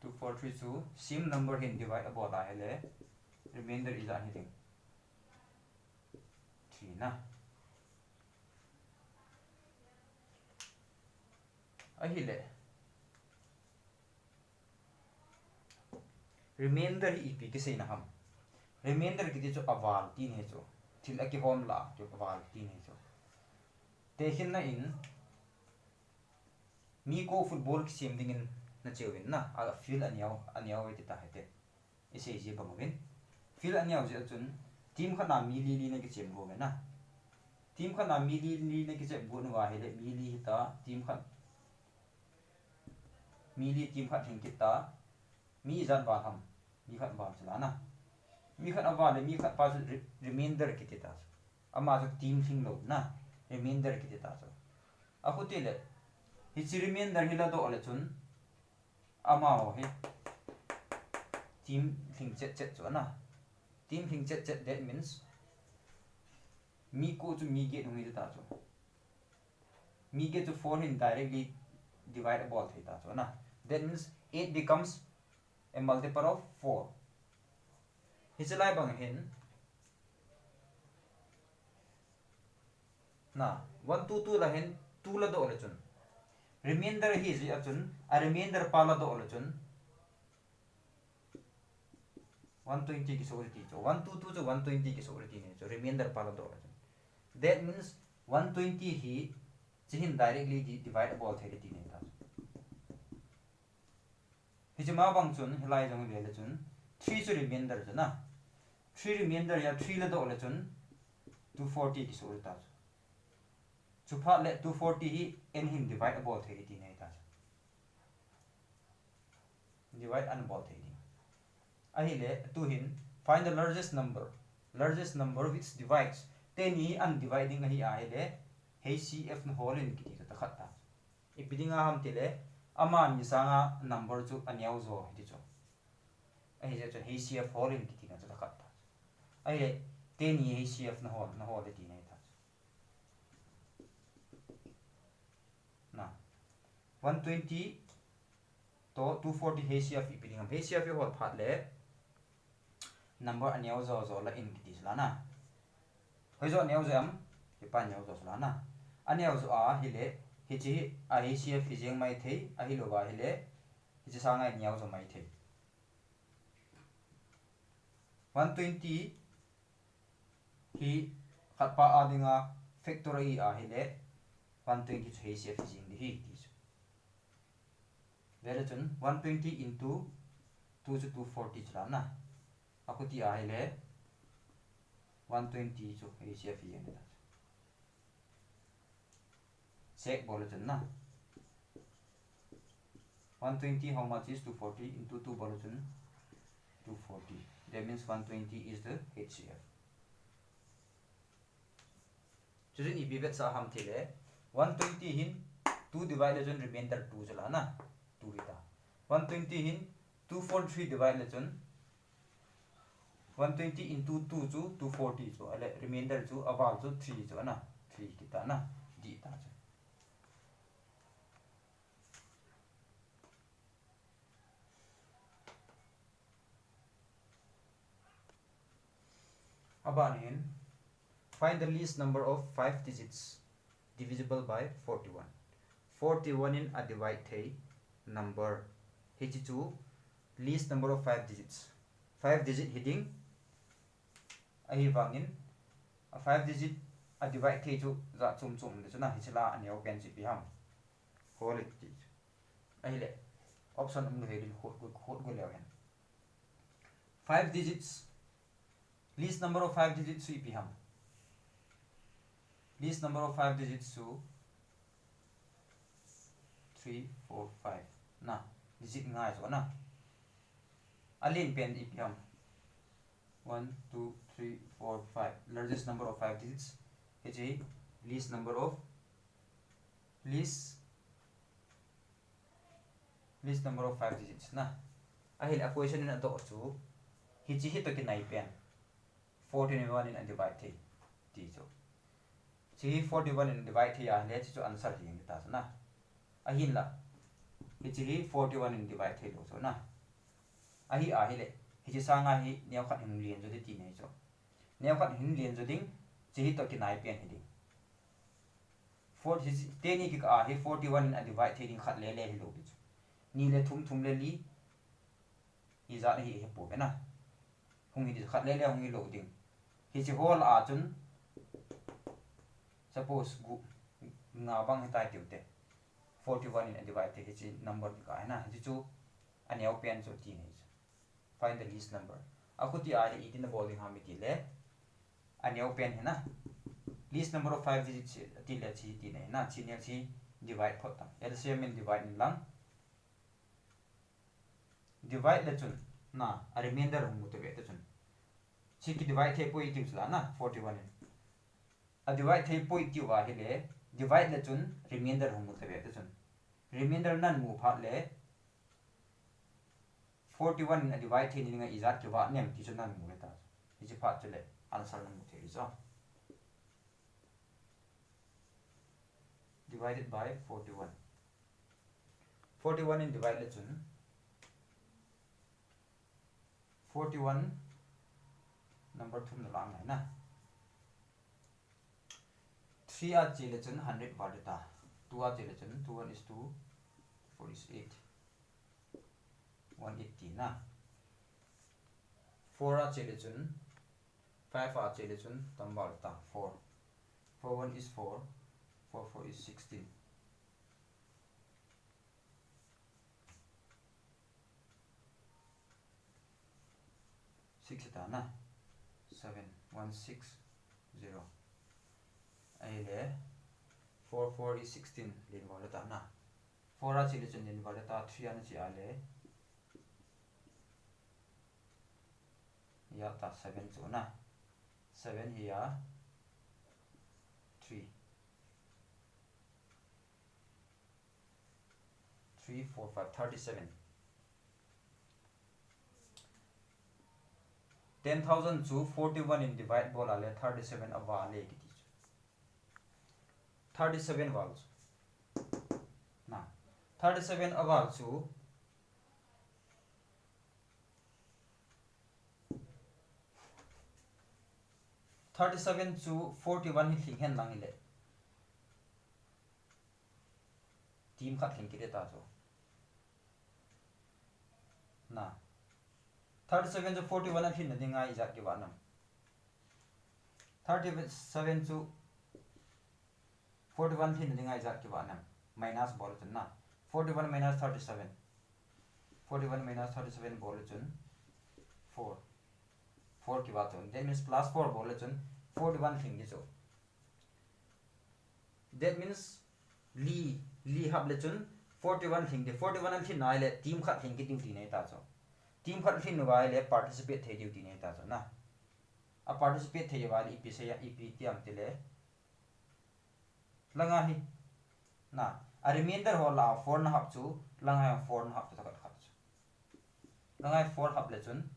2 4 3 2 same number hin divide about ahile remainder is anything 3 na. Ahile remainder EP ki sei na ham remainder ki jo aval 3 hai jo thil aki hom la jo aval 3 hai jo te hin na in mi ko football ki sim ding in na chewin na a field aniaw we ta hete ise je bangwin field aniaw je chun team khana mi li na ki chem go na team khana mi li na ki chem go na wa hele mi li ta team khan mi li team khat hin ki ta mi zan ba ham mi khat ba chala na mi khat awa le mi khat pa remainder ki ta ama jo team thing lo na remainder ki ta so akuti le hi remainder hila do ale chun ama ho he team thing chet so na team thing chet that means mi ko to mi get ngi ta so mi get to 4 in directly dividable theta so na that means 8 becomes a multiple of 4 hisalai bang hin na 1 2 2 la hin 2 la do le chun remainder hi ji achun a remainder pala do ol chun 120 ki security cho 122 cho 120 ki security ne cho remainder pala do ol chun that means 120 hi jihin directly dividable thei ne ta hi ji ma bang chun hilai jong le chun 3 cho remainder cho na 3 remainder ya 3 la do ol chun 240 ki security ta chupa le 240 hi n him dividable thei ne ta divide unable thei ahile to hin find the largest number which divides 10 hi undividing hi ahile hcf no whole in ki ta khatta ipidinga ham tile ama ni sanga number chu anyau zo hi cho ahile cho hcf whole in ki ta khatta ahile 10 hi hcf no whole ti nei ta na 120 to 240 hcf ipidinga hcf hi hol phat le number anyau zo la in ki la na hoi zo anyau jam ki pa anyau zo la na anyau zo a hile hi chi a hcf hi jeng mai thei a hi lo ba hile hi chi sanga anyau zo mai thei 120 hi khat pa a dinga factory a hile 120 chu hcf hi jeng hi ti there chun 120 into 2 to 240 chla na akuti ahile 120 cho hcf yen da check bol chun na 120 how much is 240 into 2 bol chun 240 that means 120 is the hcf chujin ibibet sa ham thile 120 hin 2 divided chun remainder 2 chla na 2 hita 120 hin 243 divided chun 120 into 2 chu 240 chu ale remainder chu aval chu 3 chu na 3 kita na di ta chu abanin find the least number of 5 digits divisible by 41 41 in a divide thei number h2 least number of 5 digits 5 digit heading ahi wangin a 5 digit a divide thei chu za chum de chuna hichla aneu pen chi pi ham whole ti ahi le option he din khot go lewen 5 digits least number of 5 digits su pi ham least number of 5 digits su 3 4 5 na digit ngai so na alin pen pi ham 1 2 3 4 5 largest number of 5 digits is a least number of least number of 5 digits na ahil equation in ato chu hichi hit to nai pen 41 in divide thei ti chu chi 41 in divide thei a le chu answer hi ngi ta na ahil la hichi 41 in divide thei lo so na ahi ahile hi sanga hi neu khat hin lien jo ti nei cho neu khat hin lien jo ding chi to ki nai pen hi ding 40 10 ki ka hi 41 in divide thei ding khat le hi lo bi ni le thum le li hi za hi he po na hung hi khat le hung hi lo ding hi chi hol a chun suppose gu nga bang hi tai tiu te 41 in divide thei chi number ka na hi chu aneu pen cho ti nei find the least number akuti ari itin the bowling hamiti le aneu pen hena least number of 5 digits ti le chi ti nei na chi ne chi divide phot LCM in divide in lang divide le chun na a remainder hum to be chun chi ki divide the poi ti chla na 41 a divide the poi ti wa hi le divide le chun remainder hum to be chun remainder nan mu phat le 41 in a divide thei ninga izat ki wa nem ti chunan mu ta hi chi phat chele answer nam thei zo divided by 41 41 in divide le chun 41 number thum na lang na 3 a chi le chun 100 bar ta 2 a chele chun 2 1 is 2 4 is 8 180 na 4 a chele chun 5 a chele chun tambal ta 4 4 1 is 4 4 4 is 16 6 ta na 7 1 6 0 aile 4 4 is 16 lin wala ta na 4 a chile chun lin wala ta 3 an chi ale ya ta 7 chu na 7 here 3 3 4 5 37 10,000 to 41 in divide bola le 37 ava le ki 37 values na 37 ava to 37 to 41 hi thing hen lang ile team khat thing ki ta so na 37 to 41 a thin dinga izat ki wanam 37 to 41 thin dinga izat ki wanam minus bol chun na 41 minus 37 41 minus 37 bol chun 4 4 ki baat chun that means plus 4 bol chun 41 thin ki so that means li hab le chun 41 thin ki 41 an thin na le team khat thin ki duty nei ta so team khat thin wa le participate the duty nei ta so na a participate the wa ep se ya ep tiam te le langa hi na a remainder ho la 4 na hab chu langa 4 na hab ta khat khat langa 4 hab le chun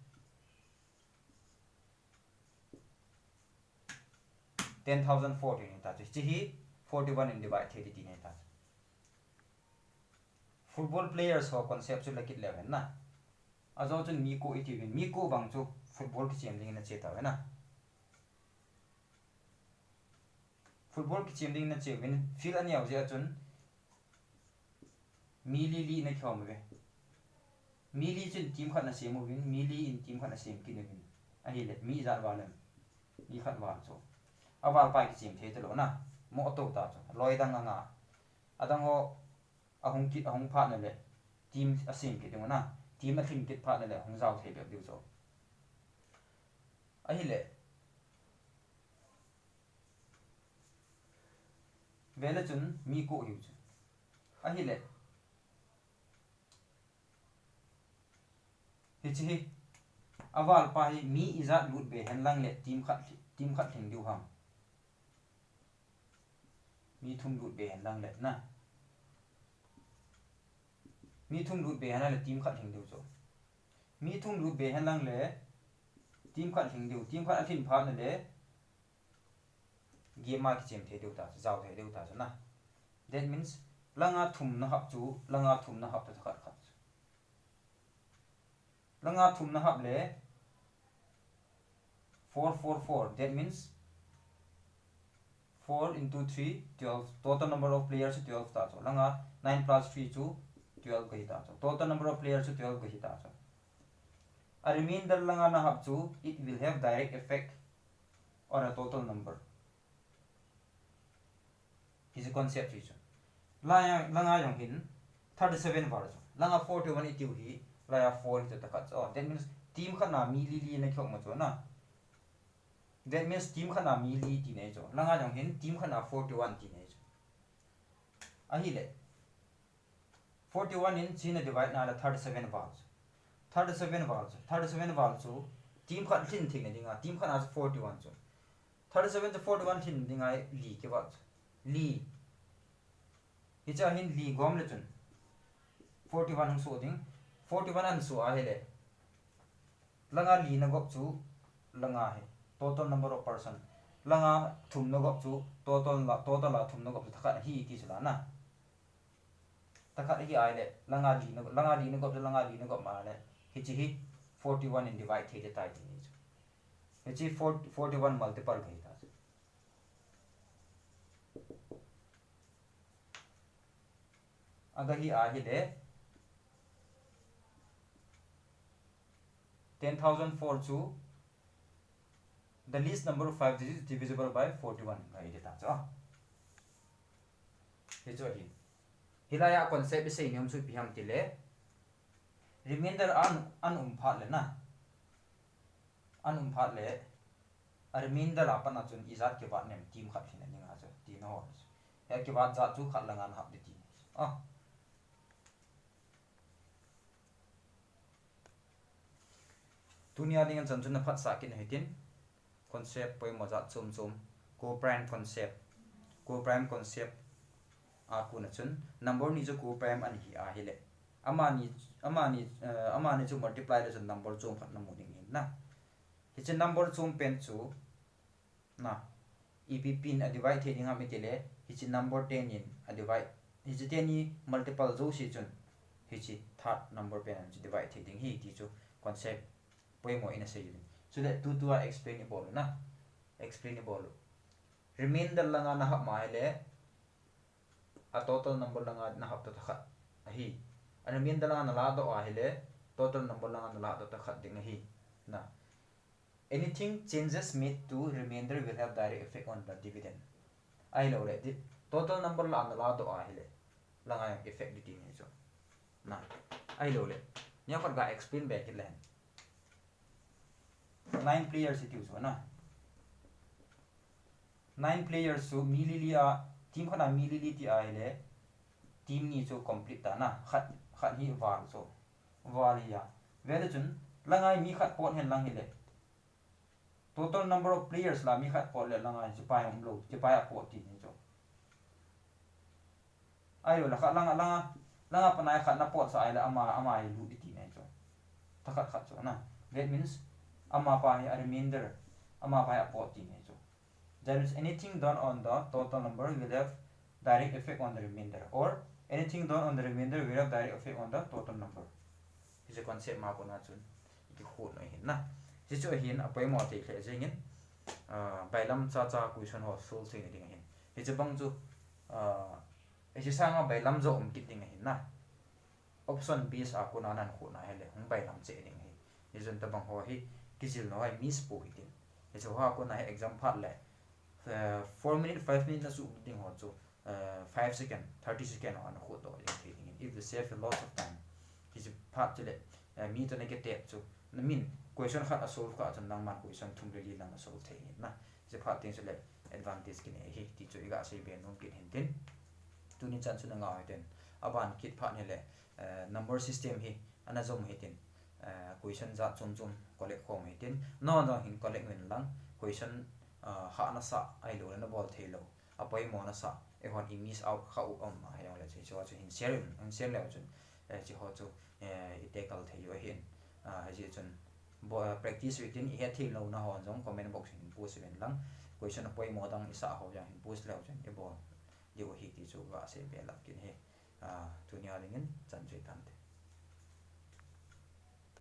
10,040 nei ta chi hi 41 in divide 30 nei ta football players ho concept chu lakit level na azo chun mi ko iti win mi ko bang chu football ki chem ding na che ta na football ki chem ding na che win feel ani au je chun mi li na khom ve mi li chun team khat na sem win mi li in team khat na sem ki ne win a hi le mi zar wa le mi khat wa chu awal pai ki chem the te lo na mo to ta chu loi dang nga adang ho ahung ki ahung pha na le team asim ki ding na team a thim kit pha na le hong zau the be diu so a hi le vele chun mi ko hiu chu a hi le hi chi awal pa hi mi izat lut be hen lang le team khat thing diu ham mi thum lut be hen lang le na mi thum lut be hen le team khat thing diu so mi thum lut be hen lang le team khat thing diu team khat athin pha na le game ma ki chem the diu ta zau the diu ta na that means langa thum na hab chu langa thum na hab ta khat khat langa thum na hab le 4 that means 4 into 3 12 total number of players 12 ta so langa 9 plus 3 chu 12 ka hi ta so total number of players 12 ka hi ta so a remainder langa na hab chu it will have direct effect on a total number is a concept chu langa yong hin 37 var so langa 41 itiu hi la 4 ta ka so that means team khana mi li na khok ma so na that means team khana mi li ti nei cho langa jong hin team khana 41 ti nei cho a hi le 41 in china divide na la 37 vals 37 vals so team khan thin thing nei dinga team khana 41 cho 37 to 41 thin dinga li ke ba li hi cha hin li gom le chun 41 hung so ding 41 an so a he le langa li na gop chu langa he total number of person langa thum no gop chu total la thum no gop thakha hi ti chula na takha hi ai le langa li no gop ma le hi chi hi 41 in divide the tai ti ni hi chi 41 multiple kai ta aga hi a hi le 10,004 chu the least number of 5 digits divisible by 41 ga ide ta cha he cho hi hilaya concept se niam chu pi ham ti le remainder an phat le na an phat le remainder apa na chun izat ke ba nem team khat hin ani nga cha ti no he ke ba za chu khat la ngan hap de ti dunia dengan chan chun na phat sa kin hitin concept poi mo za chum co-prime concept a ku na chun number ni chu co-prime an hi a hi le ama ni chu multiply le chun number chum phat na mu ding na hi chen number chum pen chu na ep pin a divide the ding ha mi tele hi chen number 10 in a divide hi chi 10 ni multiple zo si chun hi chi third number pen an chi divide the ding hi ti chu concept poi mo ina sei so that tu are explainable na explainable remainder langa na ha ma le a total number langa na ha ta khat hi and remainder langa na la do a le total number langa na la do ta khat ding hi na anything changes made to remainder will have direct effect on the dividend ai lo le total number la na la do a le langa effect di ni so na ai lo le nya khat ga explain back le 9 players it use na 9 players so mililia team khana milili ti ai le team ni so complete ta na khat hi wal so walia vele chun langai mi khat pot hen lang hi le total number of players la mi khat pot le langai chi pai om lo chi pai pot ti ni so ai lo la khat langa panai khat na pot sa ai la ama ai lu ti nei so ta khat so na that means ama pa hi a remainder ama pa a pot ti nei so there is anything done on the total number will have direct effect on the remainder or anything done on the remainder will have direct effect on the total number is a concept ma ko na chun ki khot no hin na ji chu hin apai mo te khle jengin bailam cha question ho sol thing ding hin he che bang chu e ji sang bailam zo kit ding hin na option b sa ko na nan khot na hele hung bailam che ding hi ye jun ta bang ho hi kizil no ai miss po hitin e chu ha ko na exam phat le 4 minute 5 minute na su ding ho chu 5 second 30 second on ho to ding if you save a lot of time is phat chile mi to negative chu na min question khat solve ka chun nang man question thum le li nang solve the na je phat ting chile advantage kin hi ti chu iga sei be nom kin hin tin tu ni chan chu na nga ten aban kit phat ne le number system hi ana zom hi tin question za chum collect khom hi tin no hin collect min lang question ha na sa ai lo na bol thelo apai mo na sa e hon i miss out khau ma ha ya le che cho chu hin share le chun chi ho chu i tackle thei hin ha ji chun practice within he thil lo na hon jong comment box in post ven lang question apai mo dang isa ho ya hin post le chun e bol ye go hi ti chu ga se be lap kin he tu nya ringin chan chui tan